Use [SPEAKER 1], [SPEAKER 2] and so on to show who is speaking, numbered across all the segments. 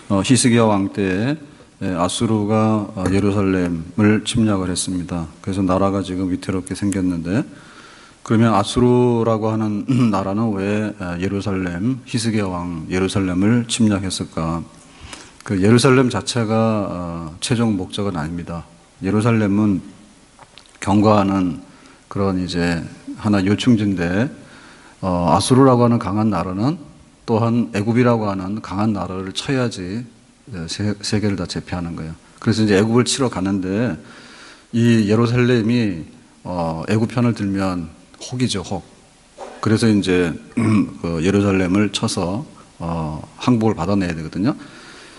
[SPEAKER 1] 히스기야 왕 때에 아수르가 예루살렘을 침략을 했습니다. 그래서 나라가 지금 위태롭게 생겼는데, 그러면 아수르라고 하는 나라는 왜 히스기야 왕 예루살렘을 침략했을까? 그 예루살렘 자체가 최종 목적은 아닙니다. 예루살렘은 경과하는 그런 이제 하나 요충지인데, 아수르라고 하는 강한 나라는 또한 애굽이라고 하는 강한 나라를 쳐야지 세계를 다 제패하는 거예요. 그래서 이제 애굽을 치러 가는데, 이 예루살렘이 애굽 편을 들면 혹이죠, 혹. 그래서 이제 그 예루살렘을 쳐서 항복을 받아내야 되거든요.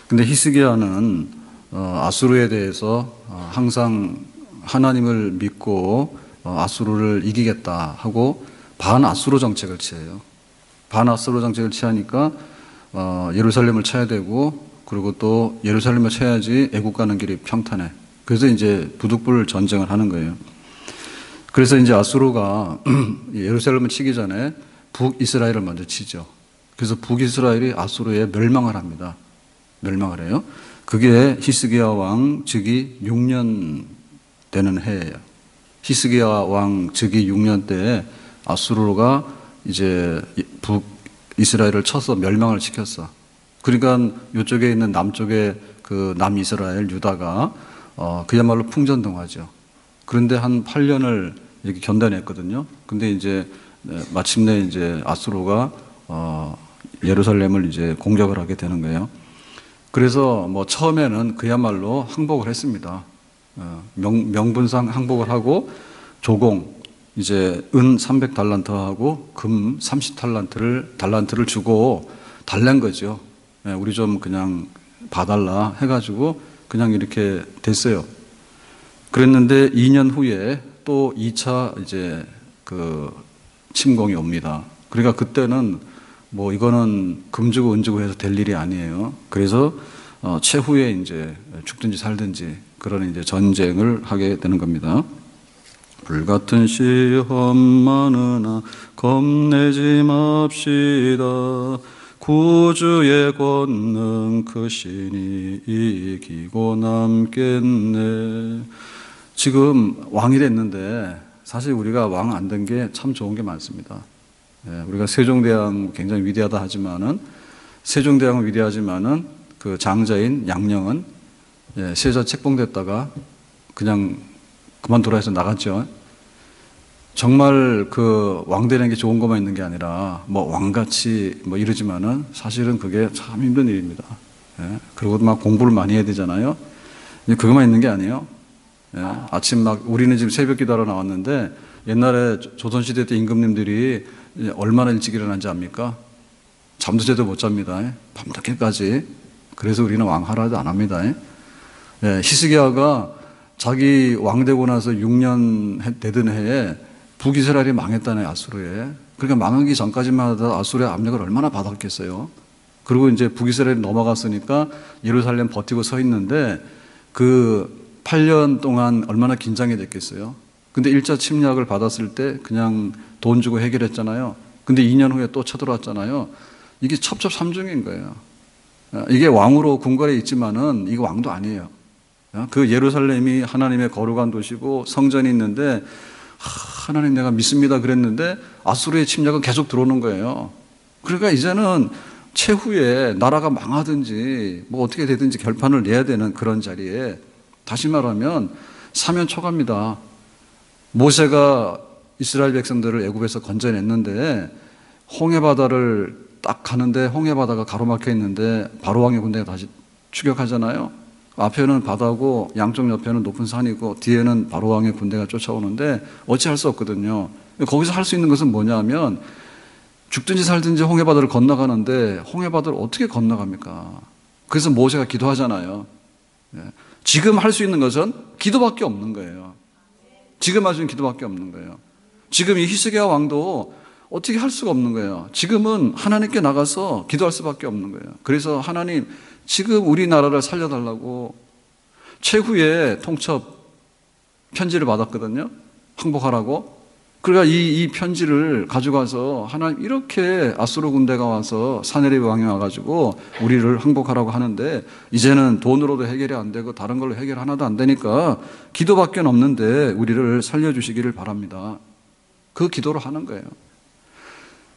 [SPEAKER 1] 근데 히스기야는 아수르에 대해서 항상 하나님을 믿고 아수르를 이기겠다 하고 반아수르 정책을 취해요. 반아수르 정책을 취하니까 예루살렘을 쳐야 되고, 그리고 또 예루살렘을 쳐야지 애국 가는 길이 평탄해. 그래서 이제 부득불 전쟁을 하는 거예요. 그래서 이제 아수르가 예루살렘을 치기 전에 북이스라엘을 먼저 치죠. 그래서 북이스라엘이 아수르에 멸망을 합니다. 멸망을 해요. 그게 히스기야 왕 즉위 6년 되는 해예요. 히스기야 왕 즉위 6년 때에 아수르가 이제 북이스라엘을 쳐서 멸망을 시켰어. 그러니까 이쪽에 있는 남쪽에 그 남이스라엘 유다가 그야말로 풍전등화죠. 그런데 한 8년을 이렇게 견뎌냈거든요. 근데 이제 마침내 이제 아수르가 예루살렘을 이제 공격을 하게 되는 거예요. 그래서 뭐 처음에는 그야말로 항복을 했습니다. 명분상 항복을 하고 조공 이제 은 300달란트하고 금 30달란트를 주고 달랜 거죠. 우리 좀 그냥 봐달라 해가지고 그냥 이렇게 됐어요. 그랬는데 2년 후에 또 2차 이제 그 침공이 옵니다. 그러니까 그때는 뭐 이거는 금 주고 은 주고 해서 될 일이 아니에요. 그래서 최후에 이제 죽든지 살든지 그런 이제 전쟁을 하게 되는 겁니다. 불같은 시험 많으나 겁내지 맙시다. 구주의 권능 크시니 이기고 남겠네. 지금 왕이 됐는데 사실 우리가 왕 안 된 게 참 좋은 게 많습니다. 우리가 세종대왕 굉장히 위대하다 하지만은, 세종대왕은 위대하지만은 그 장자인 양령은 세자 책봉됐다가 그냥 그만두라 해서 나갔죠. 정말 그 왕 되는 게 좋은 것만 있는 게 아니라 뭐 왕같이 뭐 이러지만은 사실은 그게 참 힘든 일입니다. 그리고 막 공부를 많이 해야 되잖아요. 그것만 있는 게 아니에요. 아침 막 우리는 지금 새벽 기도하러 나왔는데, 옛날에 조선시대 때 임금님들이 얼마나 일찍 일어난지 압니까? 잠도 제대로 못 잡니다. 밤늦게까지. 그래서 우리는 왕하라도 안 합니다. 히스기야가 자기 왕 되고 나서 6년 되던 해에 북이스라엘이 망했다네, 아수르에. 그러니까 망하기 전까지만 하더라도 아수르의 압력을 얼마나 받았겠어요. 그리고 이제 북이스라엘이 넘어갔으니까 예루살렘 버티고 서 있는데, 그 8년 동안 얼마나 긴장이 됐겠어요. 근데 1차 침략을 받았을 때 그냥 돈 주고 해결했잖아요. 근데 2년 후에 또 쳐들어왔잖아요. 이게 첩첩산중인 거예요. 이게 왕으로 궁궐에 있지만은 이거 왕도 아니에요. 그 예루살렘이 하나님의 거룩한 도시고 성전이 있는데, 하나님 내가 믿습니다 그랬는데 아수르의 침략은 계속 들어오는 거예요. 그러니까 이제는 최후에 나라가 망하든지 뭐 어떻게 되든지 결판을 내야 되는 그런 자리에, 다시 말하면 사면 초가입니다. 모세가 이스라엘 백성들을 애굽에서 건져냈는데 홍해바다를 딱 가는데 홍해바다가 가로막혀 있는데 바로왕의 군대가 다시 추격하잖아요. 앞에는 바다고 양쪽 옆에는 높은 산이고 뒤에는 바로왕의 군대가 쫓아오는데 어찌할 수 없거든요. 거기서 할 수 있는 것은 뭐냐면 죽든지 살든지 홍해바다를 건너가는데 홍해바다를 어떻게 건너갑니까? 그래서 모세가 기도하잖아요. 지금 할 수 있는 것은 기도밖에 없는 거예요. 지금 할 수 있는 기도밖에 없는 거예요. 지금 이 히스기야 왕도 어떻게 할 수가 없는 거예요. 지금은 하나님께 나가서 기도할 수밖에 없는 거예요. 그래서 하나님, 지금 우리나라를 살려달라고 최후의 통첩 편지를 받았거든요. 항복하라고. 그러니까 이 편지를 가져가서 하나님 이렇게 아수르 군대가 와서 사내립 왕이 와가지고 우리를 항복하라고 하는데 이제는 돈으로도 해결이 안 되고 다른 걸로 해결 하나도 안 되니까 기도밖에 없는데 우리를 살려주시기를 바랍니다. 그 기도를 하는 거예요.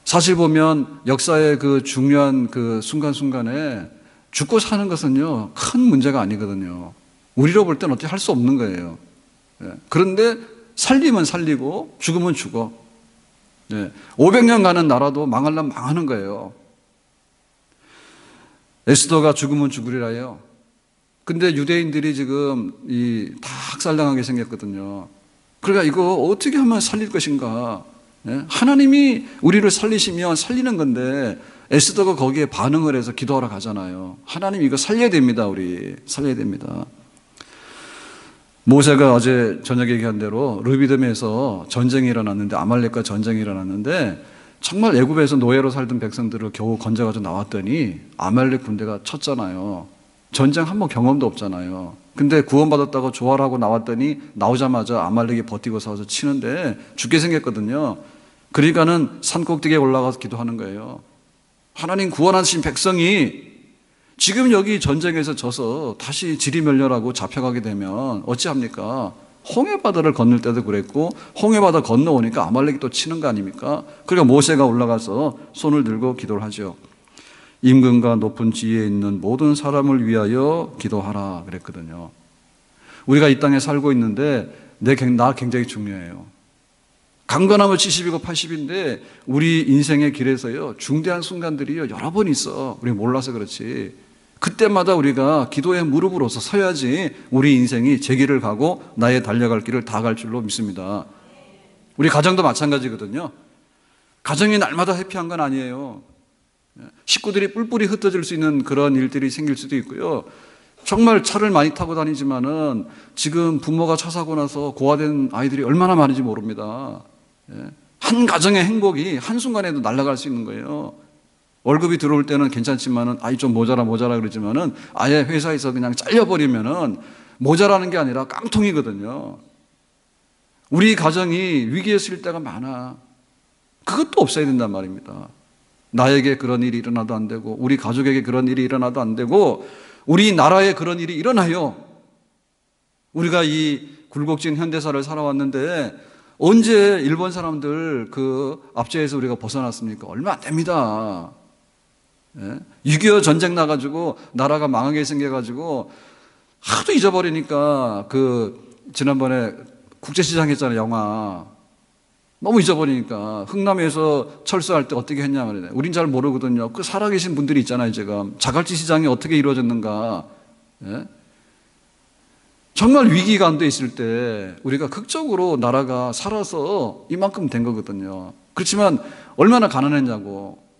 [SPEAKER 1] 사실 보면 역사의 그 중요한 그 순간순간에 죽고 사는 것은요 큰 문제가 아니거든요. 우리로 볼 때는 어떻게 할 수 없는 거예요. 그런데 살리면 살리고 죽으면 죽어. 500년 가는 나라도 망하려면 망하는 거예요. 에스더가 죽으면 죽으리라요. 근데 유대인들이 지금 다 학살당하게 생겼거든요. 그러니까 이거 어떻게 하면 살릴 것인가. 하나님이 우리를 살리시면 살리는 건데 에스더가 거기에 반응을 해서 기도하러 가잖아요. 하나님 이거 살려야 됩니다. 우리 살려야 됩니다. 모세가 어제 저녁에 얘기한 대로 르비딤에서 전쟁이 일어났는데 아말렉과 전쟁이 일어났는데 정말 애굽에서 노예로 살던 백성들을 겨우 건져가지고 나왔더니 아말렉 군대가 쳤잖아요. 전쟁 한 번 경험도 없잖아요. 근데 구원받았다고 조화하고 나왔더니 나오자마자 아말렉이 버티고 서서 치는데 죽게 생겼거든요. 그러니까는 산꼭대기에 올라가서 기도하는 거예요. 하나님 구원하신 백성이 지금 여기 전쟁에서 져서 다시 지리멸렬하고 잡혀가게 되면 어찌합니까? 홍해바다를 건널 때도 그랬고 홍해바다 건너오니까 아말렉이 또 치는 거 아닙니까? 그러니까 모세가 올라가서 손을 들고 기도를 하죠. 임금과 높은 지위에 있는 모든 사람을 위하여 기도하라 그랬거든요. 우리가 이 땅에 살고 있는데 나 굉장히 중요해요. 강건하면 70이고 80인데 우리 인생의 길에서요 중대한 순간들이요 여러 번 있어. 우리 몰라서 그렇지. 그때마다 우리가 기도의 무릎으로서 서야지 우리 인생이 제 길을 가고 나의 달려갈 길을 다 갈 줄로 믿습니다. 우리 가정도 마찬가지거든요. 가정이 날마다 해피한 건 아니에요. 식구들이 뿔뿔이 흩어질 수 있는 그런 일들이 생길 수도 있고요. 정말 차를 많이 타고 다니지만은 지금 부모가 차 사고 나서 고아된 아이들이 얼마나 많은지 모릅니다. 한 가정의 행복이 한순간에도 날아갈 수 있는 거예요. 월급이 들어올 때는 괜찮지만은 아이 좀 모자라 그러지만은 아예 회사에서 그냥 잘려버리면은 모자라는 게 아니라 깡통이거든요. 우리 가정이 위기에 쓰일 때가 많아. 그것도 없어야 된단 말입니다. 나에게 그런 일이 일어나도 안 되고 우리 가족에게 그런 일이 일어나도 안 되고 우리나라에 그런 일이 일어나요. 우리가 이 굴곡진 현대사를 살아왔는데 언제 일본 사람들 그 압제에서 우리가 벗어났습니까? 얼마 안 됩니다. 6.25 전쟁 나가지고 나라가 망하게 생겨가지고 하도 잊어버리니까 지난번에 국제시장 했잖아요. 영화 너무 잊어버리니까 흥남에서 철수할 때 어떻게 했냐 말이에요. 우린 잘 모르거든요. 그 살아계신 분들이 있잖아요. 지금 자갈치 시장이 어떻게 이루어졌는가. 정말 위기감도 있을 때 우리가 극적으로 나라가 살아서 이만큼 된 거거든요. 그렇지만 얼마나 가난했냐고.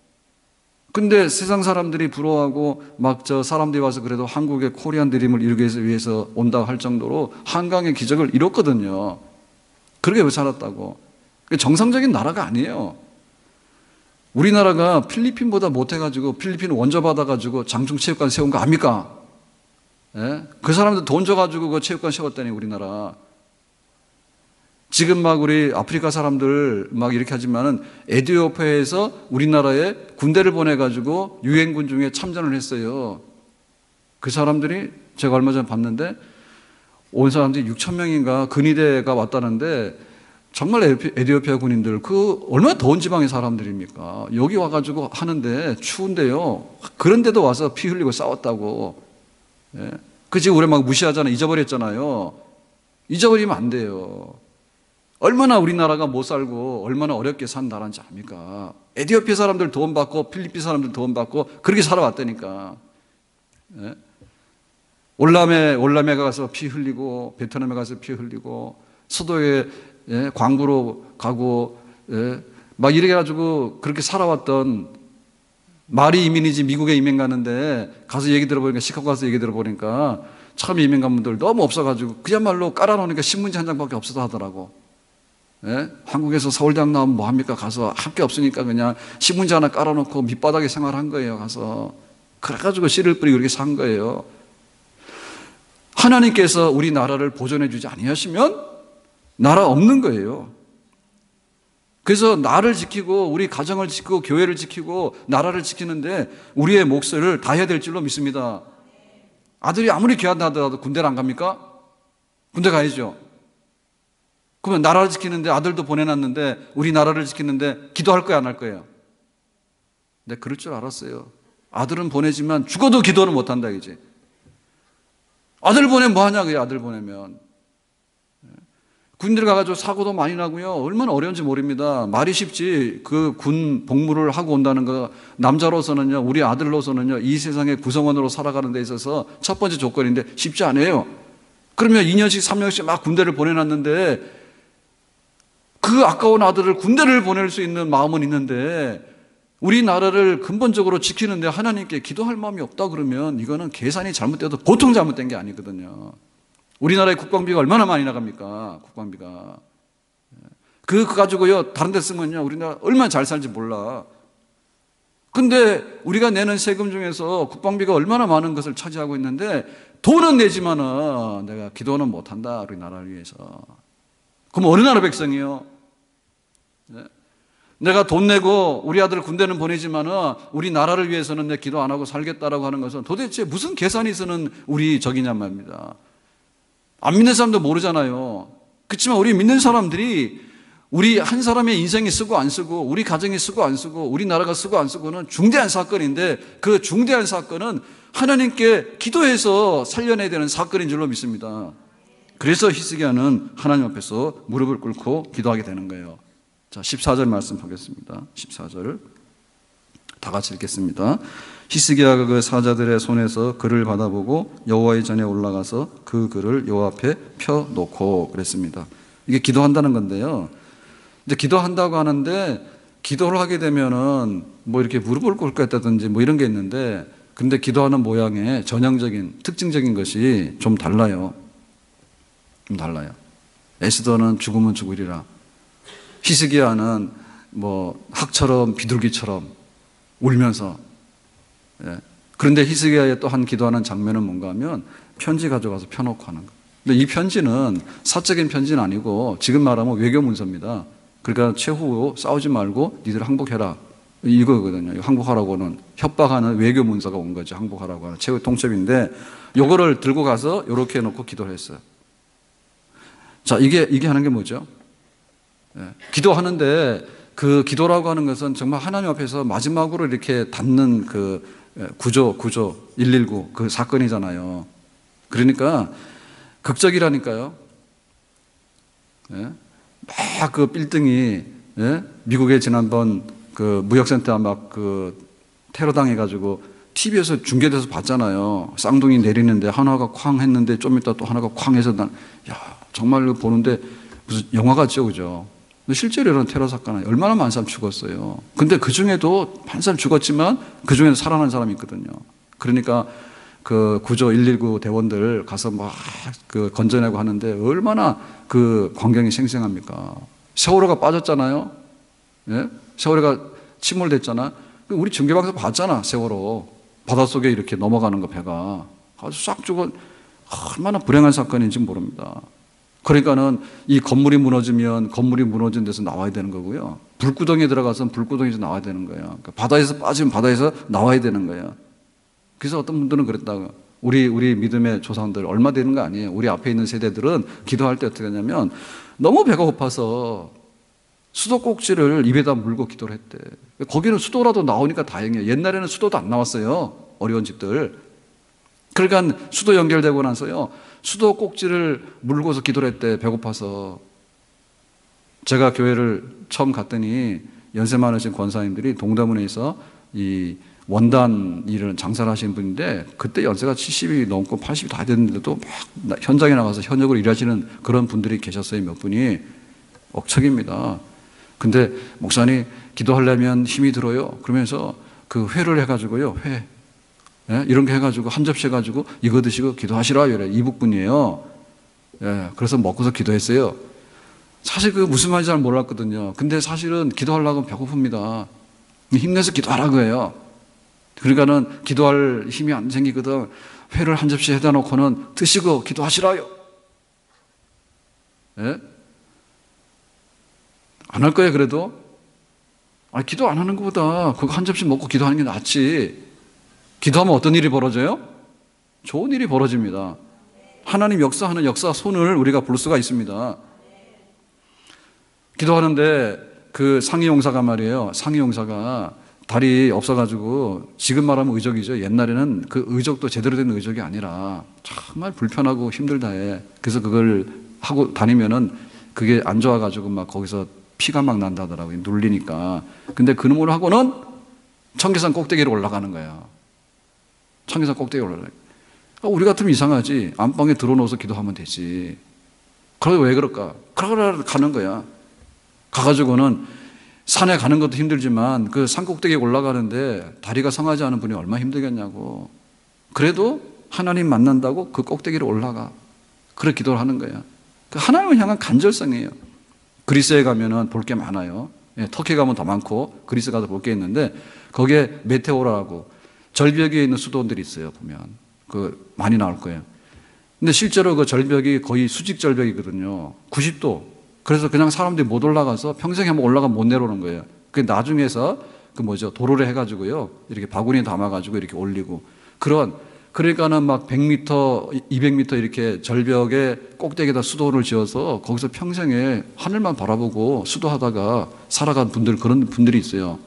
[SPEAKER 1] 근데 세상 사람들이 부러워하고 막 사람들이 와서 그래도 한국의 코리안 드림을 이루기 위해서 온다고 할 정도로 한강의 기적을 이뤘거든요. 그렇게 왜 살았다고. 정상적인 나라가 아니에요. 우리나라가 필리핀보다 못해가지고 필리핀 원조 받아가지고 장충체육관 세운 거 압니까? 그 사람들 돈 줘가지고 그 체육관 세웠다니 우리나라. 지금 막 우리 아프리카 사람들 막 이렇게 하지만은 에티오피아에서 우리나라에 군대를 보내가지고 유엔군 중에 참전을 했어요. 그 사람들이 제가 얼마 전에 봤는데 온 사람들이 6천 명인가 근위대가 왔다는데 정말 에티오피아 군인들 얼마나 더운 지방의 사람들입니까? 여기 와가지고 하는데 추운데요. 그런데도 와서 피 흘리고 싸웠다고. 그치 우리 막 무시하잖아요. 잊어버렸잖아요. 잊어버리면 안 돼요. 얼마나 우리나라가 못 살고 얼마나 어렵게 산 나라인지 압니까? 에티오피아 사람들 돈 받고 필리핀 사람들 돈 받고 그렇게 살아왔다니까. 월남에 가서 피 흘리고 베트남에 가서 피 흘리고 수도에 광부로 가고 막 이래 가지고 그렇게 살아왔던 말이 이민이지 미국에 이민 가는데 가서 얘기 들어보니까 시카고 가서 얘기 들어보니까 처음 이민 간 분들 너무 없어가지고 그야말로 깔아놓으니까 신문지 한 장밖에 없어서 하더라고. 한국에서 서울대학 나오면 뭐합니까? 가서 할 게 없으니까 그냥 신문지 하나 깔아놓고 밑바닥에 생활한 거예요. 가서 그래가지고 씨를 뿌리고 이렇게 산 거예요. 하나님께서 우리 나라를 보존해 주지 아니하시면 나라 없는 거예요. 그래서 나를 지키고 우리 가정을 지키고 교회를 지키고 나라를 지키는데 우리의 몫을 다해야 될 줄로 믿습니다. 아들이 아무리 귀하다 하더라도 군대를 안 갑니까? 군대 가야죠. 그러면 나라를 지키는데 아들도 보내놨는데 우리 나라를 지키는데 기도할 거야 안 할 거예요? 내가 그럴 줄 알았어요. 아들은 보내지만 죽어도 기도를 못한다 이제. 아들 보내면 뭐하냐 그게 아들 보내면. 군대를 가가지고 사고도 많이 나고요. 얼마나 어려운지 모릅니다. 말이 쉽지 그 군 복무를 하고 온다는 거 남자로서는요 우리 아들로서는요 이 세상의 구성원으로 살아가는 데 있어서 첫 번째 조건인데 쉽지 않아요. 그러면 2년씩 3년씩 막 군대를 보내놨는데 그 아까운 아들을 군대를 보낼 수 있는 마음은 있는데 우리나라를 근본적으로 지키는데 하나님께 기도할 마음이 없다 그러면 이거는 계산이 잘못돼도 보통 잘못된 게 아니거든요. 우리나라의 국방비가 얼마나 많이 나갑니까? 국방비가. 그거 가지고요 다른 데 쓰면요 우리나라 얼마나 잘 살지 몰라. 근데 우리가 내는 세금 중에서 국방비가 얼마나 많은 것을 차지하고 있는데 돈은 내지만은 내가 기도는 못한다 우리나라를 위해서. 그럼 어느 나라 백성이요? 내가 돈 내고 우리 아들 군대는 보내지만은 우리 나라를 위해서는 내 기도 안 하고 살겠다라고 하는 것은 도대체 무슨 계산이 쓰는 우리 적이냔 말입니다. 안 믿는 사람도 모르잖아요. 그렇지만 우리 믿는 사람들이 우리 한 사람의 인생이 쓰고 안 쓰고 우리 가정이 쓰고 안 쓰고 우리 나라가 쓰고 안 쓰고는 중대한 사건인데 그 중대한 사건은 하나님께 기도해서 살려내야 되는 사건인 줄로 믿습니다. 그래서 히스기야는 하나님 앞에서 무릎을 꿇고 기도하게 되는 거예요. 자, 14절 말씀 보겠습니다. 14절 다 같이 읽겠습니다. 히스기야가 그 사자들의 손에서 글을 받아보고 여호와의 전에 올라가서 그 글을 여호와 앞에 펴놓고 그랬습니다. 이게 기도한다는 건데요. 근데 기도한다고 하는데 기도를 하게 되면은 뭐 이렇게 무릎을 꿇고 했다든지 뭐 이런 게 있는데 근데 기도하는 모양의 전형적인 특징적인 것이 좀 달라요. 좀 달라요. 에스더는 죽으면 죽으리라. 히스기야는 뭐 학처럼 비둘기처럼 울면서. 예. 그런데 히스기야의 또 한 기도하는 장면은 뭔가 하면 편지 가져가서 펴놓고 하는 거예요. 근데 이 편지는 사적인 편지는 아니고 지금 말하면 외교 문서입니다. 그러니까 최후 싸우지 말고 니들 항복해라 이거거든요. 항복하라고는 협박하는 외교 문서가 온 거죠. 항복하라고 하는 최후 통첩인데 요거를 들고 가서 이렇게 해놓고 기도를 했어요. 자, 이게 하는 게 뭐죠? 예. 기도하는데 그 기도라고 하는 것은 정말 하나님 앞에서 마지막으로 이렇게 닿는 그 구조 119 그 사건이잖아요. 그러니까 극적이라니까요. 예? 막 그 빌딩이 예? 미국에 지난번 그 무역센터 막 그 테러 당해가지고 TV에서 중계돼서 봤잖아요. 쌍둥이 내리는데 하나가 쾅 했는데 좀 이따 또 하나가 쾅 해서 야 정말 보는데 무슨 영화 같죠, 그죠? 실제로 이런 테러 사건은 얼마나 많은 사람 죽었어요. 근데 그 중에도 한 사람 죽었지만 그 중에도 살아난 사람이 있거든요. 그러니까 그 구조 119 대원들 가서 막 그 건져내고 하는데 얼마나 그 광경이 생생합니까? 세월호가 빠졌잖아요. 예? 세월호가 침몰됐잖아. 우리 중계방송 봤잖아. 세월호 바닷속에 이렇게 넘어가는 거 배가 아주 싹 죽어. 얼마나 불행한 사건인지 모릅니다. 그러니까는 이 건물이 무너지면 건물이 무너진 데서 나와야 되는 거고요. 불구덩이에 들어가서는 불구덩이에서 나와야 되는 거예요. 그러니까 바다에서 빠지면 바다에서 나와야 되는 거예요. 그래서 어떤 분들은 그랬다고. 우리 믿음의 조상들 얼마 되는 거 아니에요. 우리 앞에 있는 세대들은 기도할 때 어떻게 하냐면 너무 배가 고파서 수도꼭지를 입에다 물고 기도를 했대. 거기는 수도라도 나오니까 다행이에요. 옛날에는 수도도 안 나왔어요. 어려운 집들. 그러니까 수도 연결되고 나서요. 수도 꼭지를 물고서 기도를 했대. 배고파서. 제가 교회를 처음 갔더니 연세 많으신 권사님들이 동대문에서 이 원단 일을 장사를 하시는 분인데 그때 연세가 70이 넘고 80이 다 됐는데도 막 현장에 나가서 현역으로 일하시는 그런 분들이 계셨어요. 몇 분이. 억척입니다. 근데 목사님 기도하려면 힘이 들어요. 그러면서 그 회를 해가지고요. 회. 예? 이런 거 해가지고 한 접시 해가지고 이거 드시고 기도하시라 이래. 이북분이에요. 예, 그래서 먹고서 기도했어요. 사실 그 무슨 말인지 잘 몰랐거든요. 근데 사실은 기도하려고 배고픕니다. 힘내서 기도하라고 해요. 그러니까는 기도할 힘이 안 생기거든. 회를 한 접시 해다 놓고는 드시고 기도하시라요. 예? 안 할 거예요, 그래도? 기도 안 하는 것보다 그거 한 접시 먹고 기도하는 게 낫지. 기도하면 어떤 일이 벌어져요? 좋은 일이 벌어집니다. 하나님 역사하는 역사 손을 우리가 볼 수가 있습니다. 기도하는데 그 상위 용사가 말이에요. 상위 용사가 다리 없어가지고 지금 말하면 의적이죠. 옛날에는 그 의적도 제대로 된 의적이 아니라 정말 불편하고 힘들다 해. 그래서 그걸 하고 다니면은 그게 안 좋아가지고 막 거기서 피가 막 난다더라고요. 눌리니까. 근데 그 놈을 하고는 청계산 꼭대기로 올라가는 거야. 청계산 꼭대기로 올라가요. 우리 같으면 이상하지. 안방에 들어놓아서 기도하면 되지. 그러고 왜 그럴까? 그러고 가는 거야. 가가지고는 산에 가는 것도 힘들지만 그 산 꼭대기에 올라가는데 다리가 성하지 않은 분이 얼마나 힘들겠냐고. 그래도 하나님 만난다고 그 꼭대기로 올라가. 그렇게 기도를 하는 거야. 하나님을 향한 간절성이에요. 그리스에 가면은 볼 게 많아요. 터키 가면 더 많고 그리스 가서 볼 게 있는데 거기에 메테오라고 절벽에 있는 수도원들이 있어요. 보면 그 많이 나올 거예요. 근데 실제로 그 절벽이 거의 수직 절벽이거든요. 90도. 그래서 그냥 사람들이 못 올라가서 평생에 한번 올라가면 못 내려오는 거예요. 그 나중에서 도로를 해가지고요. 이렇게 바구니에 담아가지고 이렇게 올리고 그러니까는 막 100m, 200m 이렇게 절벽에 꼭대기에다 수도원을 지어서 거기서 평생에 하늘만 바라보고 수도하다가 살아간 그런 분들이 있어요.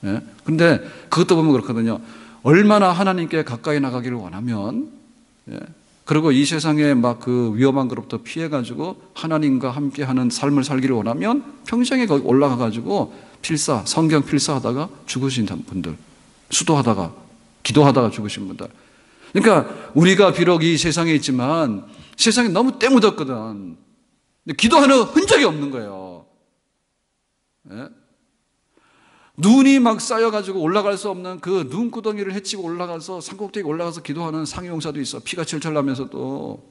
[SPEAKER 1] 예? 근데 그것도 보면 그렇거든요. 얼마나 하나님께 가까이 나가기를 원하면, 예? 그리고 이 세상에 막 그 위험한 것부터 피해가지고 하나님과 함께 하는 삶을 살기를 원하면 평생에 거기 올라가가지고 성경 필사하다가 죽으신 분들, 수도하다가, 기도하다가 죽으신 분들. 그러니까 우리가 비록 이 세상에 있지만 세상이 너무 때묻었거든. 근데 기도하는 흔적이 없는 거예요. 예? 눈이 막 쌓여가지고 올라갈 수 없는 그 눈구덩이를 헤치고 올라가서 산꼭대기 올라가서 기도하는 상용사도 있어. 피가 철철 나면서도.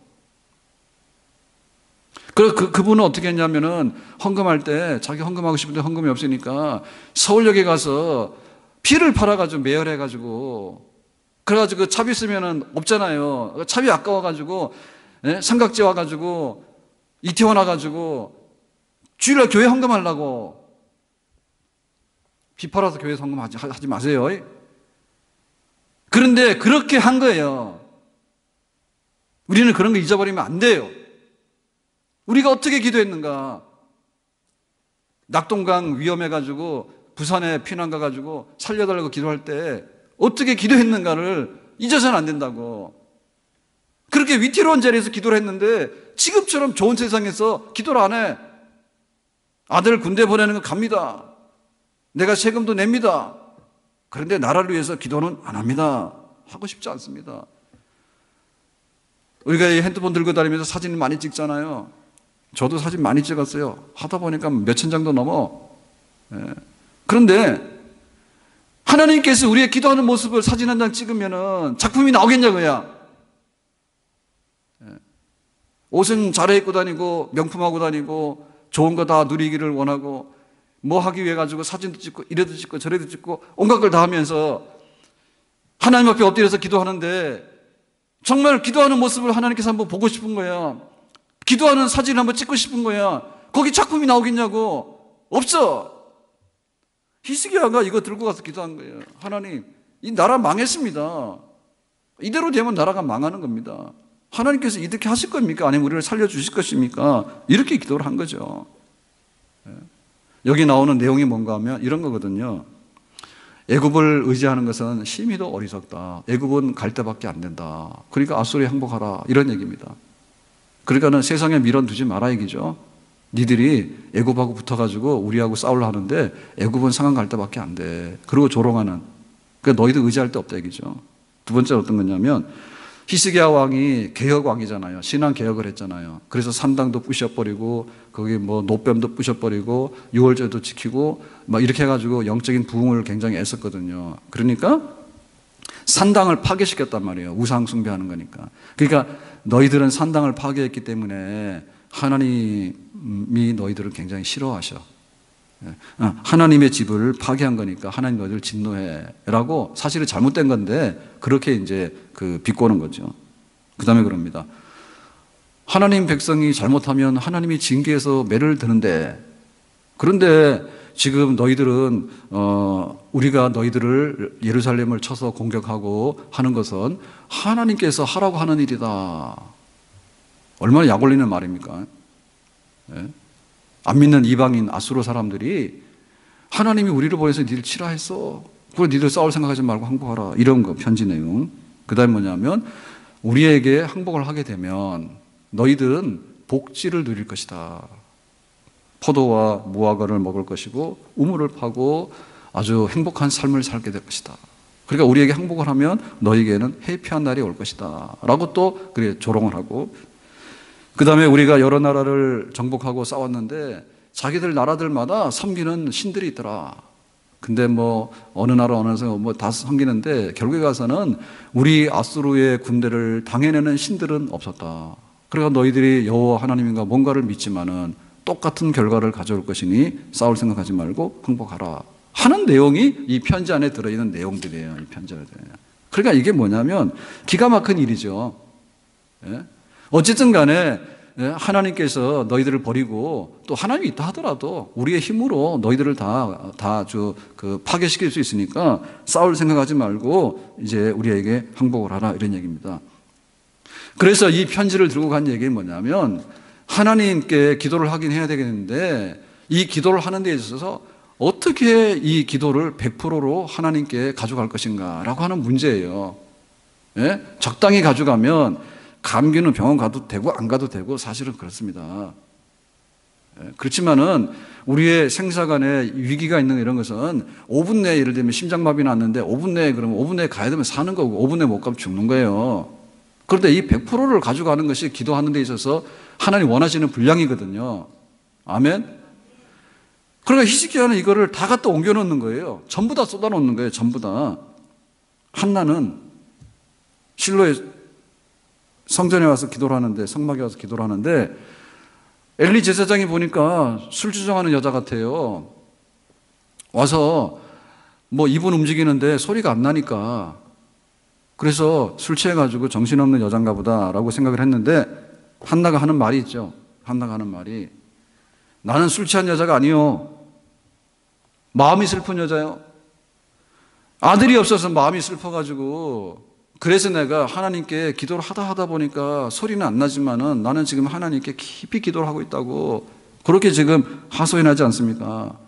[SPEAKER 1] 그분은 어떻게 했냐면은 헌금할 때 자기 헌금하고 싶은데 헌금이 없으니까 서울역에 가서 피를 팔아가지고 매혈해가지고 그래가지고 그 차비 쓰면은 없잖아요. 차비 아까워가지고 삼각지 와가지고 이태원 와가지고 주일날 교회 헌금하려고 비 팔아서 교회 헌금하지 마세요. 그런데 그렇게 한 거예요. 우리는 그런 거 잊어버리면 안 돼요. 우리가 어떻게 기도했는가? 낙동강 위험해가지고 부산에 피난 가가지고 살려달라고 기도할 때 어떻게 기도했는가를 잊어서는 안 된다고. 그렇게 위태로운 자리에서 기도를 했는데 지금처럼 좋은 세상에서 기도를 안 해. 아들 군대 보내는 거 갑니다. 내가 세금도 냅니다. 그런데 나라를 위해서 기도는 안 합니다. 하고 싶지 않습니다. 우리가 이 핸드폰 들고 다니면서 사진 많이 찍잖아요. 저도 사진 많이 찍었어요. 하다 보니까 몇천 장도 넘어. 그런데 하나님께서 우리의 기도하는 모습을 사진 한 장 찍으면은 작품이 나오겠냐고요. 옷은 잘 입고 다니고 명품하고 다니고 좋은 거 다 누리기를 원하고 뭐 하기 위해 가지고 사진도 찍고 이래도 찍고 저래도 찍고 온갖 걸 다 하면서 하나님 앞에 엎드려서 기도하는데 정말 기도하는 모습을 하나님께서 한번 보고 싶은 거예요. 기도하는 사진을 한번 찍고 싶은 거야. 거기 작품이 나오겠냐고. 없어. 히스기야가 이거 들고 가서 기도한 거예요. 하나님, 이 나라 망했습니다. 이대로 되면 나라가 망하는 겁니다. 하나님께서 이렇게 하실 겁니까? 아니면 우리를 살려주실 것입니까? 이렇게 기도를 한 거죠. 여기 나오는 내용이 뭔가 하면 이런 거거든요. 애굽을 의지하는 것은 심히도 어리석다. 애굽은 갈 데밖에 안 된다. 그러니까 아수르에 항복하라. 이런 얘기입니다. 그러니까는 세상에 밀어 두지 마라 얘기죠. 니들이 애굽하고 붙어가지고 우리하고 싸우려 하는데 애굽은 상한 갈 데밖에 안 돼. 그리고 조롱하는. 그러니까 너희들 의지할 데 없다 얘기죠. 두 번째는 어떤 거냐면 히스기야 왕이 개혁 왕이잖아요. 신앙 개혁을 했잖아요. 그래서 산당도 부셔버리고 거기 뭐 노뱀도 부셔버리고 유월절도 지키고 막 이렇게 해가지고 영적인 부흥을 굉장히 애썼거든요. 그러니까 산당을 파괴시켰단 말이에요. 우상 숭배하는 거니까. 그러니까 너희들은 산당을 파괴했기 때문에 하나님이 너희들을 굉장히 싫어하셔. 하나님의 집을 파괴한 거니까 하나님 너희들 진노해라고 사실은 잘못된 건데 그렇게 이제 비꼬는 거죠. 그 다음에 그럽니다. 하나님 백성이 잘못하면 하나님이 징계해서 매를 드는데 그런데 지금 너희들은 우리가 너희들을 예루살렘을 쳐서 공격하고 하는 것은 하나님께서 하라고 하는 일이다. 얼마나 약 올리는 말입니까? 예? 안 믿는 이방인 아수르 사람들이 하나님이 우리를 보내서 니들 치라 했어. 그걸 니들 싸울 생각하지 말고 항복하라. 이런 거 편지 내용. 그 다음에 뭐냐면 우리에게 항복을 하게 되면 너희들은 복지를 누릴 것이다. 포도와 무화과를 먹을 것이고 우물을 파고 아주 행복한 삶을 살게 될 것이다. 그러니까 우리에게 항복을 하면 너희에게는 해피한 날이 올 것이다 라고 또 그래 조롱을 하고, 그 다음에 우리가 여러 나라를 정복하고 싸웠는데 자기들 나라들마다 섬기는 신들이 있더라. 근데 뭐 어느 나라 어느 나라 뭐 다 섬기는데 결국에 가서는 우리 아수르의 군대를 당해내는 신들은 없었다. 그러니까 너희들이 여호와 하나님인가 뭔가를 믿지만은 똑같은 결과를 가져올 것이니 싸울 생각하지 말고 항복하라 하는 내용이 이 편지 안에 들어있는 내용들이에요. 이 편지 안에. 그러니까 이게 뭐냐면 기가 막힌 일이죠. 예? 어쨌든 간에 하나님께서 너희들을 버리고 또 하나님이 있다 하더라도 우리의 힘으로 너희들을 다 파괴시킬 수 있으니까 싸울 생각하지 말고 이제 우리에게 항복을 하라 이런 얘기입니다. 그래서 이 편지를 들고 간 얘기는 뭐냐면 하나님께 기도를 하긴 해야 되겠는데 이 기도를 하는 데 있어서 어떻게 이 기도를 100%로 하나님께 가져갈 것인가 라고 하는 문제예요. 예? 적당히 가져가면 감기는 병원 가도 되고 안 가도 되고 사실은 그렇습니다. 예? 그렇지만은 우리의 생사간에 위기가 있는 이런 것은 5분 내에 예를 들면 심장마비 났는데 5분 내에 그러면 5분 내에 가야 되면 사는 거고 5분 내에 못 가면 죽는 거예요. 그런데 이 100%를 가져가는 것이 기도하는 데 있어서 하나님 원하시는 분량이거든요. 아멘? 그러니까 히스기야는 이거를 다 갖다 옮겨놓는 거예요. 전부 다 쏟아놓는 거예요. 전부 다. 한나는 실로에 성전에 와서 기도를 하는데, 성막에 와서 기도를 하는데 엘리 제사장이 보니까 술 주정하는 여자 같아요. 와서 뭐 입은 움직이는데 소리가 안 나니까 그래서 술 취해가지고 정신없는 여잔가 보다라고 생각을 했는데 한나가 하는 말이 있죠. 한나가 하는 말이 나는 술 취한 여자가 아니요. 마음이 슬픈 여자요. 아들이 없어서 마음이 슬퍼가지고 그래서 내가 하나님께 기도를 하다 보니까 소리는 안 나지만은 나는 지금 하나님께 깊이 기도를 하고 있다고 그렇게 지금 하소연하지 않습니까?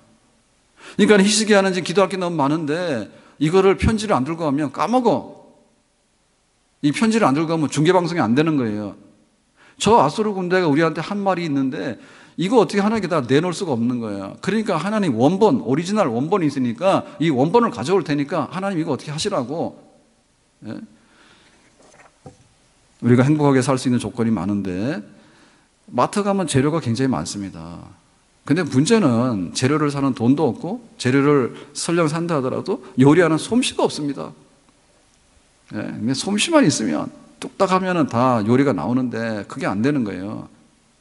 [SPEAKER 1] 그러니까 히스기야는 지금 기도할 게 너무 많은데 이거를 편지를 안 들고 가면 까먹어. 이 편지를 안 들고 가면 중계방송이 안 되는 거예요. 저 아수르 군대가 우리한테 한 말이 있는데 이거 어떻게 하나님께 내놓을 수가 없는 거예요. 그러니까 하나님 원본, 오리지널 원본이 있으니까 이 원본을 가져올 테니까 하나님 이거 어떻게 하시라고. 예? 우리가 행복하게 살 수 있는 조건이 많은데 마트 가면 재료가 굉장히 많습니다. 근데 문제는 재료를 사는 돈도 없고 재료를 설령 산다 하더라도 요리하는 솜씨가 없습니다. 예? 솜씨만 있으면 뚝딱 하면은 다 요리가 나오는데 그게 안 되는 거예요.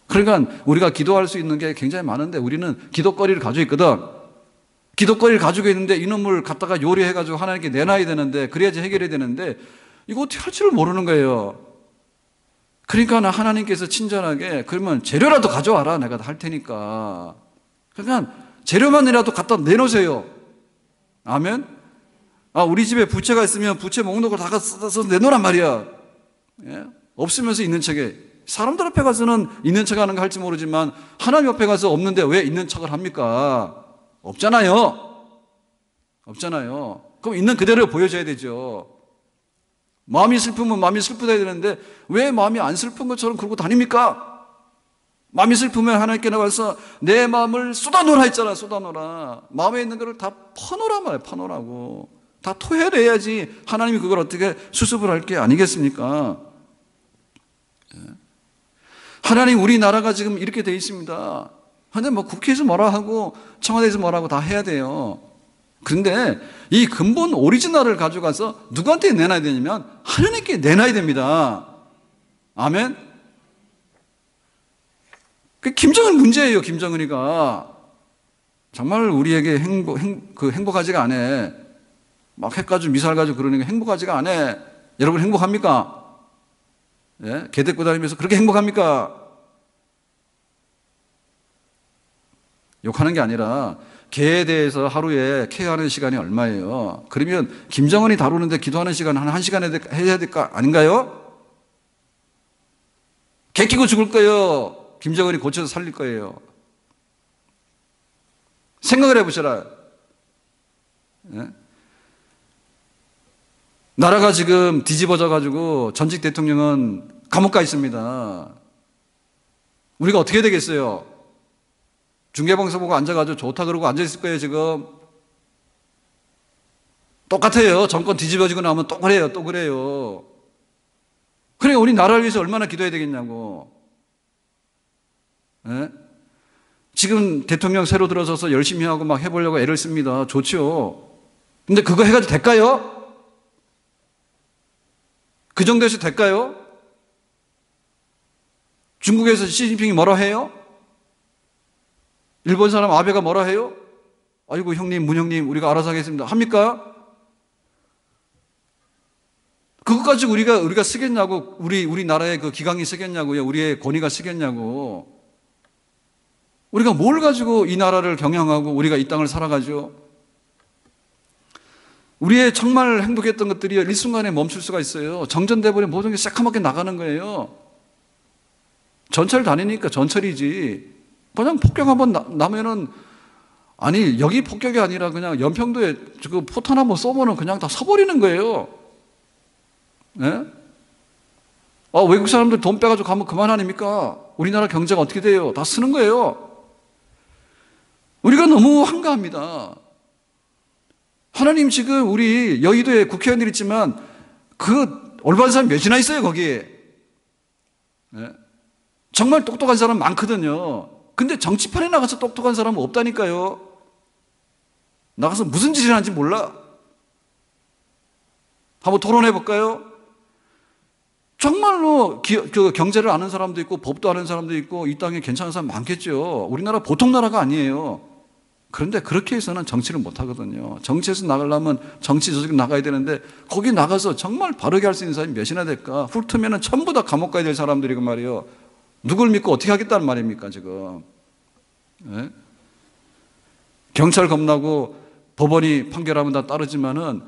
[SPEAKER 1] 그러니까 우리가 기도할 수 있는 게 굉장히 많은데 우리는 기도거리를 가지고 있거든. 기도거리를 가지고 있는데 이놈을 갖다가 요리해가지고 하나님께 내놔야 되는데 그래야지 해결해야 되는데 이거 어떻게 할 줄을 모르는 거예요. 그러니까 하나님께서 친절하게 그러면 재료라도 가져와라. 내가 다 할 테니까. 그러니까 재료만이라도 갖다 내놓으세요. 아멘? 우리 집에 부채가 있으면 부채 목록을 다 써서 내놓으란 말이야. 예? 없으면서 있는 척에. 사람들 앞에 가서는 있는 척 하는 거 할지 모르지만 하나님 앞에 가서 없는데 왜 있는 척을 합니까? 없잖아요. 없잖아요. 그럼 있는 그대로 보여줘야 되죠. 마음이 슬프면 마음이 슬프다 해야 되는데 왜 마음이 안 슬픈 것처럼 그러고 다닙니까? 마음이 슬프면 하나님께 나가서 내 마음을 쏟아놓으라 했잖아. 쏟아놓으라. 마음에 있는 거를 다 퍼놓으란 말이에요. 퍼놓으라고. 다 토해를 해야지 하나님이 그걸 어떻게 수습을 할 게 아니겠습니까? 하나님 우리나라가 지금 이렇게 돼 있습니다. 근데 뭐 국회에서 뭐라 하고 청와대에서 뭐라 하고 다 해야 돼요. 그런데 이 근본 오리지널을 가져가서 누구한테 내놔야 되냐면 하나님께 내놔야 됩니다. 아멘? 그 김정은 문제예요. 김정은이가 정말 우리에게 행복하지가 않아. 막 핵 가지고 미사일 가지고 그러니까 행복하지가 않아. 여러분 행복합니까? 예? 개 데리고 다니면서 그렇게 행복합니까? 욕하는 게 아니라 개에 대해서 하루에 케어하는 시간이 얼마예요? 그러면 김정은이 다루는데 기도하는 시간 한 1시간 해야 될 거 아닌가요? 개 끼고 죽을 거예요. 김정은이 고쳐서 살릴 거예요. 생각을 해보셔라. 예? 나라가 지금 뒤집어져 가지고 전직 대통령은 감옥 가 있습니다. 우리가 어떻게 되겠어요? 중계방송 보고 앉아가지고 좋다 그러고 앉아있을 거예요, 지금. 똑같아요. 정권 뒤집어지고 나면 또 그래요, 또 그래요. 그래, 우리 나라를 위해서 얼마나 기도해야 되겠냐고. 예? 지금 대통령 새로 들어서서 열심히 하고 막 해보려고 애를 씁니다. 좋죠. 근데 그거 해가지고 될까요? 그 정도에서 될까요? 중국에서 시진핑이 뭐라 해요? 일본 사람 아베가 뭐라 해요? 아이고 형님, 문 형님, 우리가 알아서 하겠습니다. 합니까? 그것 가지고 우리가 쓰겠냐고, 우리 나라의 그 기강이 쓰겠냐고요, 우리의 권위가 쓰겠냐고. 우리가 뭘 가지고 이 나라를 경영하고 우리가 이 땅을 살아가죠? 우리의 정말 행복했던 것들이 일순간에 멈출 수가 있어요. 정전돼버리면 모든 게 새카맣게 나가는 거예요. 전철 다니니까 전철이지. 그냥 폭격 한번 나면은, 아니, 여기 폭격이 아니라 그냥 연평도에 그 포탄 한번 쏘면은 그냥 다 서버리는 거예요. 예? 외국 사람들 돈 빼가지고 가면 그만 아닙니까? 우리나라 경제가 어떻게 돼요? 다 쓰는 거예요. 우리가 너무 한가합니다. 하나님 지금 우리 여의도에 국회의원들 있지만 그 올바른 사람 몇이나 있어요, 거기에. 예? 정말 똑똑한 사람 많거든요. 근데 정치판에 나가서 똑똑한 사람은 없다니까요. 나가서 무슨 짓을 하는지 몰라. 한번 토론해 볼까요? 정말로 그 경제를 아는 사람도 있고 법도 아는 사람도 있고 이 땅에 괜찮은 사람 많겠죠. 우리나라 보통 나라가 아니에요. 그런데 그렇게 해서는 정치를 못 하거든요. 정치에서 나가려면 정치 조직에 나가야 되는데 거기 나가서 정말 바르게 할 수 있는 사람이 몇이나 될까? 훑으면 전부 다 감옥 가야 될 사람들이고 말이에요. 누굴 믿고 어떻게 하겠다는 말입니까, 지금? 네? 경찰 겁나고 법원이 판결하면 다 따르지만은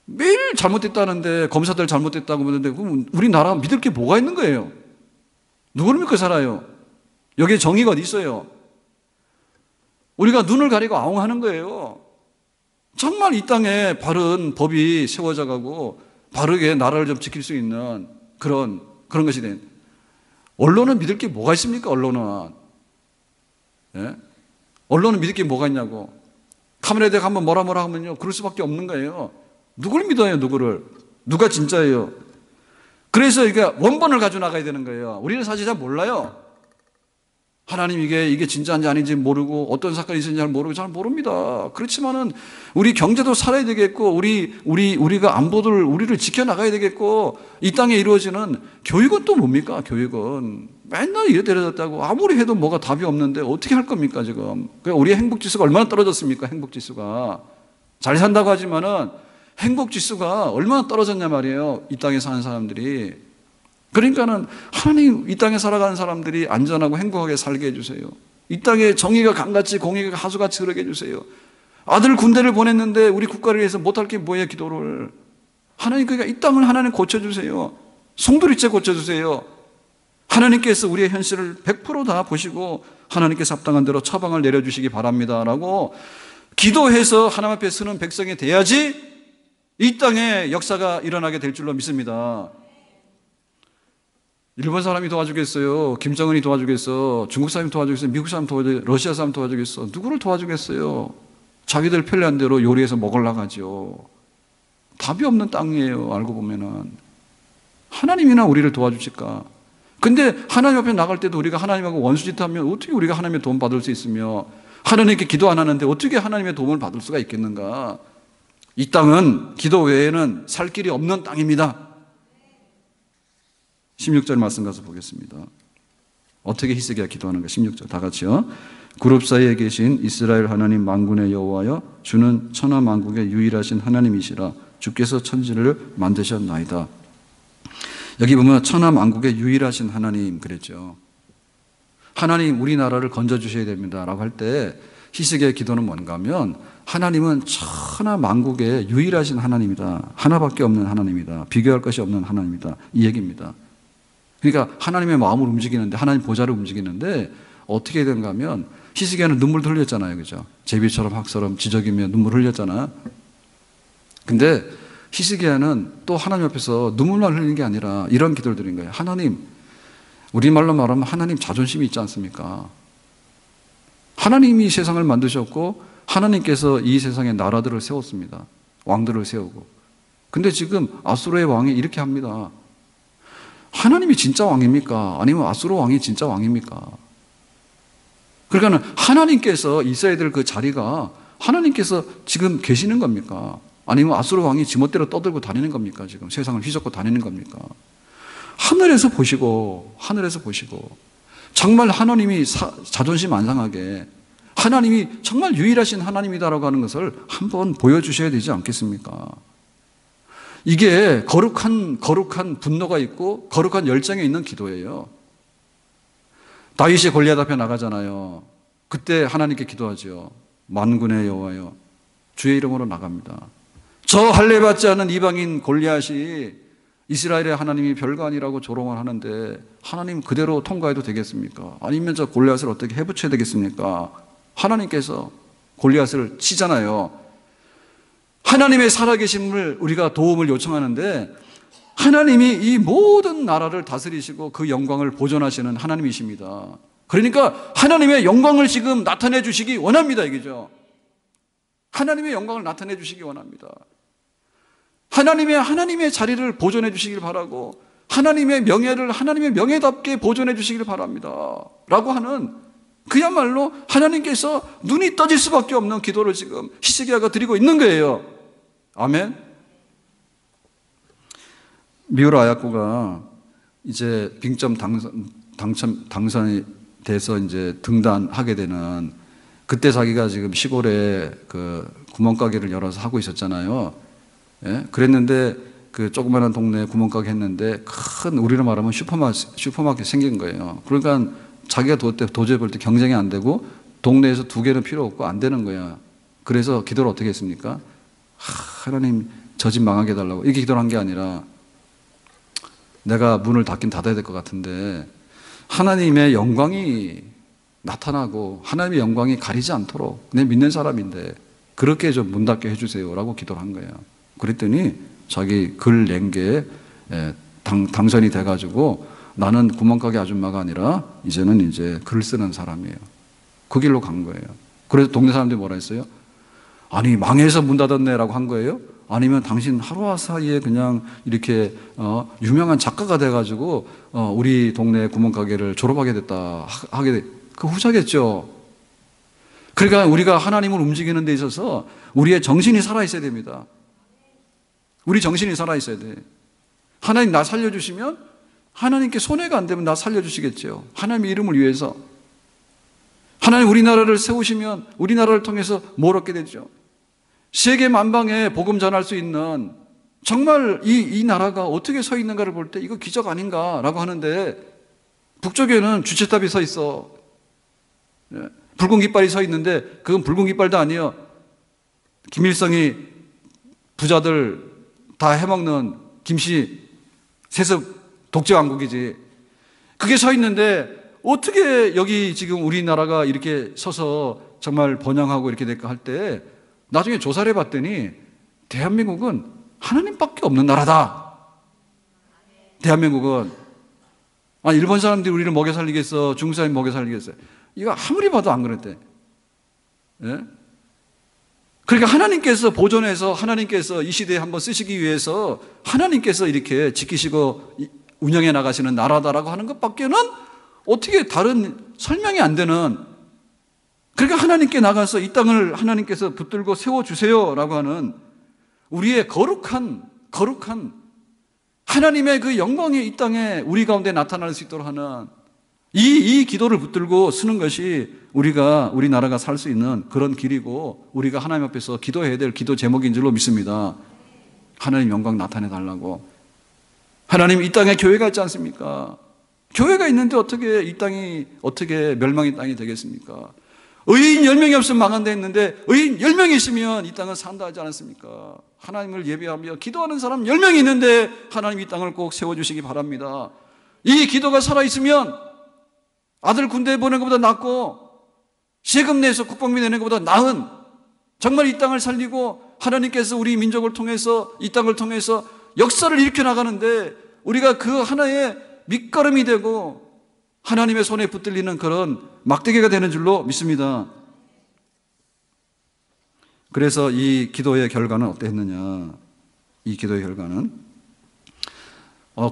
[SPEAKER 1] 매일 잘못됐다는데 검사들 잘못됐다고 그러는데 그럼 우리나라 믿을 게 뭐가 있는 거예요? 누구를 믿고 살아요? 여기에 정의가 어디 있어요? 우리가 눈을 가리고 아웅하는 거예요. 정말 이 땅에 바른 법이 세워져 가고 바르게 나라를 좀 지킬 수 있는 그런 것이 된. 언론은 믿을 게 뭐가 있습니까? 언론은. 예? 언론은 믿을 게 뭐가 있냐고. 카메라에 대해 한번 뭐라 하면요, 그럴 수밖에 없는 거예요. 누굴 믿어요, 누구를? 누가 진짜예요? 그래서 이게 원본을 가지고 나가야 되는 거예요. 우리는 사실 잘 몰라요. 하나님 이게 진짜인지 아닌지 모르고 어떤 사건이 있었는지 잘 모르고 잘 모릅니다. 그렇지만은 우리 경제도 살아야 되겠고 우리가 안보들 우리를 지켜나가야 되겠고 이 땅에 이루어지는 교육은 또 뭡니까? 교육은 맨날 이래 데려졌다고 아무리 해도 뭐가 답이 없는데 어떻게 할 겁니까 지금? 우리의 행복지수가 얼마나 떨어졌습니까? 행복지수가 잘 산다고 하지만은 행복지수가 얼마나 떨어졌냐 말이에요. 이 땅에 사는 사람들이. 그러니까는 하나님 이 땅에 살아가는 사람들이 안전하고 행복하게 살게 해주세요. 이 땅에 정의가 강같이 공의가 하수같이 흐르게 해주세요. 아들 군대를 보냈는데 우리 국가를 위해서 못할 게 뭐예요, 기도를. 하나님 그러니까 이 땅을 하나님 고쳐주세요. 송두리째 고쳐주세요. 하나님께서 우리의 현실을 100%다 보시고 하나님께서 합당한 대로 처방을 내려주시기 바랍니다 라고 기도해서 하나님 앞에 서는 백성이 돼야지 이 땅에 역사가 일어나게 될 줄로 믿습니다. 일본 사람이 도와주겠어요? 김정은이 도와주겠어? 중국 사람이 도와주겠어요? 미국 사람 도와주겠어요? 러시아 사람 도와주겠어? 누구를 도와주겠어요? 자기들 편리한 대로 요리해서 먹으려고 하죠. 답이 없는 땅이에요. 알고 보면은 하나님이나 우리를 도와주실까? 근데 하나님 앞에 나갈 때도 우리가 하나님하고 원수짓하면 어떻게 우리가 하나님의 도움 받을 수 있으며 하나님께 기도 안 하는데 어떻게 하나님의 도움을 받을 수가 있겠는가? 이 땅은 기도 외에는 살 길이 없는 땅입니다. 16절 말씀 가서 보겠습니다. 어떻게 히스기야 기도하는가? 16절 다 같이요. 그룹 사이에 계신 이스라엘 하나님 만군의 여호와여, 주는 천하 만국의 유일하신 하나님이시라. 주께서 천지를 만드셨나이다. 여기 보면 천하 만국의 유일하신 하나님 그랬죠. 하나님 우리나라를 건져주셔야 됩니다라고 할 때 히스기야의 기도는 뭔가 하면 하나님은 천하 만국의 유일하신 하나님이다. 하나밖에 없는 하나님이다. 비교할 것이 없는 하나님이다. 이 얘기입니다. 그러니까 하나님의 마음을 움직이는데, 하나님 보좌를 움직이는데 어떻게 되는가 하면 히스기야는 눈물도 흘렸잖아요. 그죠? 제비처럼 학처럼 지저귀며 눈물 흘렸잖아요. 근데 히스기야는 또 하나님 앞에서 눈물만 흘리는 게 아니라 이런 기도를 드린 거예요. 하나님, 우리말로 말하면 하나님 자존심이 있지 않습니까? 하나님이 세상을 만드셨고 하나님께서 이 세상에 나라들을 세웠습니다. 왕들을 세우고. 근데 지금 아수르의 왕이 이렇게 합니다. 하나님이 진짜 왕입니까? 아니면 아수르 왕이 진짜 왕입니까? 그러니까 하나님께서 있어야 될 그 자리가 하나님께서 지금 계시는 겁니까? 아니면 아수르 왕이 지멋대로 떠들고 다니는 겁니까? 지금 세상을 휘젓고 다니는 겁니까? 하늘에서 보시고 정말 하나님이 자존심 안 상하게 하나님이 정말 유일하신 하나님이다라고 하는 것을 한번 보여주셔야 되지 않겠습니까? 이게 거룩한 분노가 있고 거룩한 열정이 있는 기도예요. 다윗이 골리앗 앞에 나가잖아요. 그때 하나님께 기도하죠. 만군의 여호와여, 주의 이름으로 나갑니다. 저 할례받지 않은 이방인 골리앗이 이스라엘의 하나님이 별거 아니라고 조롱을 하는데 하나님 그대로 통과해도 되겠습니까? 아니면 저 골리앗을 어떻게 해부쳐야 되겠습니까? 하나님께서 골리앗을 치잖아요. 하나님의 살아계심을 우리가 도움을 요청하는데 하나님이 이 모든 나라를 다스리시고 그 영광을 보존하시는 하나님이십니다. 그러니까 하나님의 영광을 지금 나타내 주시기 원합니다. 이거죠. 하나님의 영광을 나타내 주시기 원합니다. 하나님의 자리를 보존해 주시길 바라고 하나님의 명예를 하나님의 명예답게 보존해 주시길 바랍니다. 라고 하는 그야말로 하나님께서 눈이 떠질 수밖에 없는 기도를 지금 히스기야가 드리고 있는 거예요. 아멘. 미우라 아야코가 이제 빙점 당선이 돼서 이제 등단하게 되는 그때 자기가 지금 시골에 그 구멍가게를 열어서 하고 있었잖아요. 예? 그랬는데 그 조그마한 동네에 구멍가게 했는데 큰 우리로 말하면 슈퍼마켓 생긴 거예요. 그러니까 자기가 도저히 볼 때 경쟁이 안 되고 동네에서 2개는 필요 없고 안 되는 거야. 그래서 기도를 어떻게 했습니까? 하나님 저 집 망하게 해달라고. 이렇게 기도를 한 게 아니라 내가 문을 닫긴 닫아야 될 것 같은데 하나님의 영광이 나타나고 하나님의 영광이 가리지 않도록 내 믿는 사람인데 그렇게 좀 문 닫게 해주세요 라고 기도를 한 거예요. 그랬더니 자기 글 낸 게 당선이 돼가지고 나는 구멍가게 아줌마가 아니라 이제는 이제 글 쓰는 사람이에요. 그 길로 간 거예요. 그래서 동네 사람들이 뭐라 했어요? 아니 망해서 문 닫았네 라고 한 거예요? 아니면 당신 하루아 사이에 그냥 이렇게 유명한 작가가 돼가지고 우리 동네 구멍가게를 졸업하게 됐다 그 후자겠죠. 그러니까 우리가 하나님을 움직이는 데 있어서 우리의 정신이 살아있어야 됩니다. 우리 정신이 살아있어야 돼. 하나님 나 살려주시면 하나님께 손해가 안 되면 나 살려주시겠죠. 하나님의 이름을 위해서. 하나님 우리나라를 세우시면 우리나라를 통해서 뭘 얻게 되죠? 세계 만방에 복음 전할 수 있는 정말 이 나라가 어떻게 서 있는가를 볼 때 이거 기적 아닌가라고 하는데 북쪽에는 주체탑이 서 있어. 붉은 깃발이 서 있는데 그건 붉은 깃발도 아니에요. 김일성이 부자들 다 해먹는 김씨 세습 독재왕국이지. 그게 서 있는데 어떻게 여기 지금 우리나라가 이렇게 서서 정말 번영하고 이렇게 될까 할 때 나중에 조사를 해봤더니 대한민국은 하나님밖에 없는 나라다. 대한민국은 일본 사람들이 우리를 먹여 살리겠어, 중국 사람이 먹여 살리겠어. 이거 아무리 봐도 안 그랬대. 예? 그러니까 하나님께서 보존해서 하나님께서 이 시대에 한번 쓰시기 위해서 하나님께서 이렇게 지키시고 운영해 나가시는 나라다라고 하는 것밖에는 어떻게 다른 설명이 안 되는, 그러니까 하나님께 나가서 이 땅을 하나님께서 붙들고 세워주세요라고 하는 우리의 거룩한 하나님의 그 영광이 이 땅에 우리 가운데 나타날 수 있도록 하는 이 기도를 붙들고 쓰는 것이 우리나라가 살 수 있는 그런 길이고 우리가 하나님 앞에서 기도해야 될 기도 제목인 줄로 믿습니다. 하나님 영광 나타내 달라고. 하나님 이 땅에 교회가 있지 않습니까? 교회가 있는데 어떻게 이 땅이 어떻게 멸망의 땅이 되겠습니까? 의인 10명이 없으면 망한다 했는데 의인 10명이 있으면 이 땅은 산다 하지 않았습니까? 하나님을 예배하며 기도하는 사람 10명이 있는데 하나님 이 땅을 꼭 세워주시기 바랍니다. 이 기도가 살아있으면 아들 군대에 보낸 것보다 낫고 세금 내서 국방비 내는 것보다 나은, 정말 이 땅을 살리고 하나님께서 우리 민족을 통해서 이 땅을 통해서 역사를 일으켜 나가는데 우리가 그 하나의 밑거름이 되고 하나님의 손에 붙들리는 그런 막대기가 되는 줄로 믿습니다. 그래서 이 기도의 결과는 어땠느냐? 이 기도의 결과는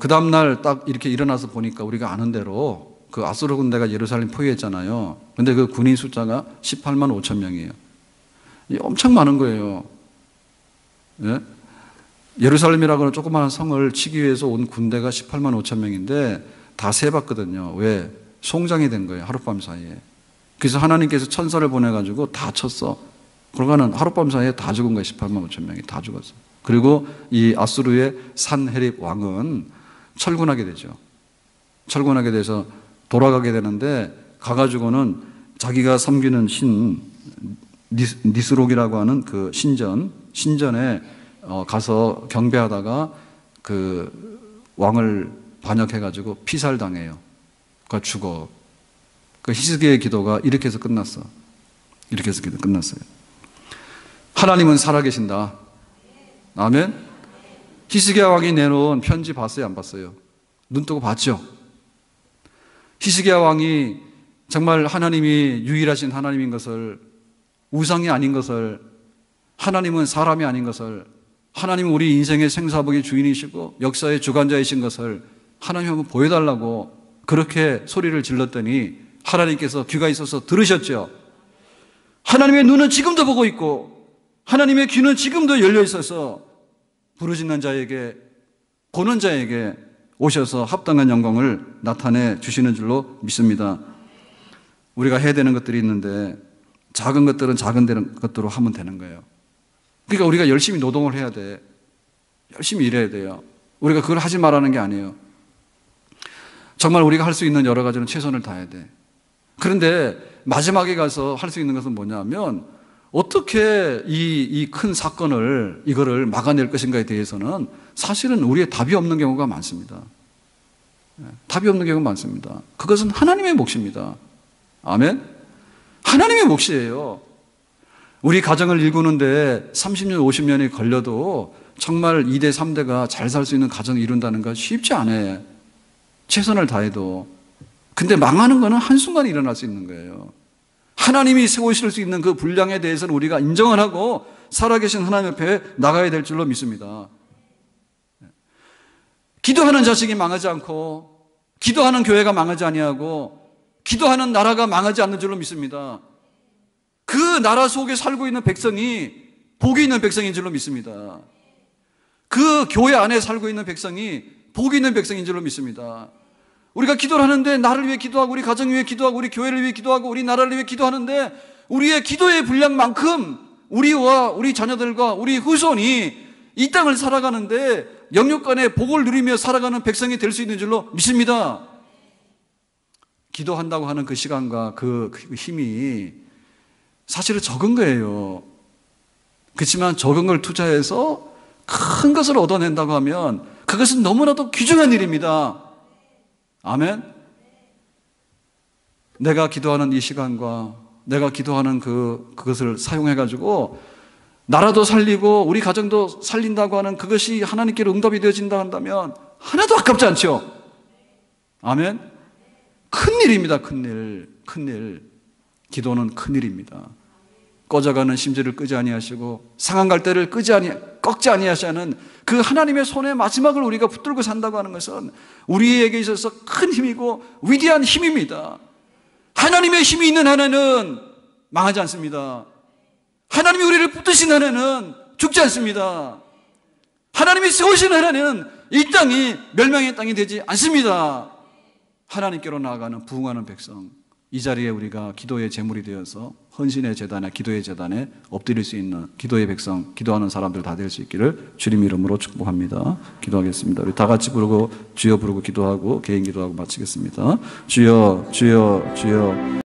[SPEAKER 1] 그 다음날 딱 이렇게 일어나서 보니까 우리가 아는 대로 그 아수르 군대가 예루살렘 포위했잖아요. 근데 그 군인 숫자가 18만 5천 명이에요. 엄청 많은 거예요. 예? 예루살렘이라고 하는 조그마한 성을 치기 위해서 온 군대가 18만 5천 명인데 다 세봤거든요. 왜? 송장이 된 거예요. 하룻밤 사이에. 그래서 하나님께서 천사를 보내가지고 다 쳤어. 그러고는 하룻밤 사이에 다 죽은 거예요. 18만 5천 명이 다 죽었어. 그리고 이 아수르의 산헤립 왕은 철군하게 되죠. 철군하게 돼서 돌아가게 되는데 가가지고는 자기가 섬기는 신 니스록이라고 하는 그 신전에 가서 경배하다가 그 왕을 반역해가지고 피살당해요. 그러니까 죽어. 그 히스기야의 기도가 이렇게 해서 끝났어. 이렇게 해서 기도 끝났어요. 하나님은 살아계신다. 아멘. 히스기야 왕이 내놓은 편지 봤어요, 안 봤어요? 눈 뜨고 봤죠. 히스기야 왕이 정말 하나님이 유일하신 하나님인 것을, 우상이 아닌 것을, 하나님은 사람이 아닌 것을, 하나님은 우리 인생의 생사복의 주인이시고 역사의 주관자이신 것을 하나님 한번 보여달라고 그렇게 소리를 질렀더니 하나님께서 귀가 있어서 들으셨죠. 하나님의 눈은 지금도 보고 있고 하나님의 귀는 지금도 열려 있어서 부르짖는 자에게, 고는 자에게 오셔서 합당한 영광을 나타내 주시는 줄로 믿습니다. 우리가 해야 되는 것들이 있는데 작은 것들은 작은 것들로 하면 되는 거예요. 그러니까 우리가 열심히 노동을 해야 돼. 열심히 일해야 돼요. 우리가 그걸 하지 말라는 게 아니에요. 정말 우리가 할 수 있는 여러 가지는 최선을 다해야 돼. 그런데 마지막에 가서 할 수 있는 것은 뭐냐면 어떻게 이 큰 사건을 이거를 막아낼 것인가에 대해서는 사실은 우리의 답이 없는 경우가 많습니다. 답이 없는 경우가 많습니다. 그것은 하나님의 몫입니다. 아멘? 하나님의 몫이에요. 우리 가정을 일구는데 30년, 50년이 걸려도 정말 2대, 3대가 잘 살 수 있는 가정을 이룬다는 건 쉽지 않아요. 최선을 다해도. 근데 망하는 거는 한순간에 일어날 수 있는 거예요. 하나님이 세우실 수 있는 그 분량에 대해서는 우리가 인정을 하고 살아계신 하나님 옆에 나가야 될 줄로 믿습니다. 기도하는 자식이 망하지 않고 기도하는 교회가 망하지 아니하고 기도하는 나라가 망하지 않는 줄로 믿습니다. 그 나라 속에 살고 있는 백성이 복이 있는 백성인 줄로 믿습니다. 그 교회 안에 살고 있는 백성이 복이 있는 백성인 줄로 믿습니다. 우리가 기도를 하는데 나를 위해 기도하고 우리 가정을 위해 기도하고 우리 교회를 위해 기도하고 우리 나라를 위해 기도하는데 우리의 기도의 분량만큼 우리와 우리 자녀들과 우리 후손이 이 땅을 살아가는데 영육간의 복을 누리며 살아가는 백성이 될 수 있는 줄로 믿습니다. 기도한다고 하는 그 시간과 그 힘이 사실은 적은 거예요. 그렇지만 적은 걸 투자해서 큰 것을 얻어낸다고 하면 그것은 너무나도 귀중한 일입니다. 아멘. 내가 기도하는 이 시간과 내가 기도하는 그것을 사용해가지고 나라도 살리고 우리 가정도 살린다고 하는 그것이 하나님께로 응답이 되어진다 한다면 하나도 아깝지 않죠. 아멘. 큰일입니다. 큰일. 기도는 큰일입니다. 꺼져가는 심지를 끄지 아니하시고 상한 갈대를 꺾지 아니하시는 그 하나님의 손의 마지막을 우리가 붙들고 산다고 하는 것은 우리에게 있어서 큰 힘이고 위대한 힘입니다. 하나님의 힘이 있는 한에는 망하지 않습니다. 하나님이 우리를 붙드신 한에는 죽지 않습니다. 하나님이 세우신 한에는 이 땅이 멸망의 땅이 되지 않습니다. 하나님께로 나아가는 부흥하는 백성, 이 자리에 우리가 기도의 제물이 되어서 헌신의 제단에 기도의 제단에 엎드릴 수 있는 기도의 백성, 기도하는 사람들 다 될 수 있기를 주님 이름으로 축복합니다. 기도하겠습니다. 우리 다 같이 부르고 주여 부르고 기도하고 개인 기도하고 마치겠습니다. 주여 주여 주여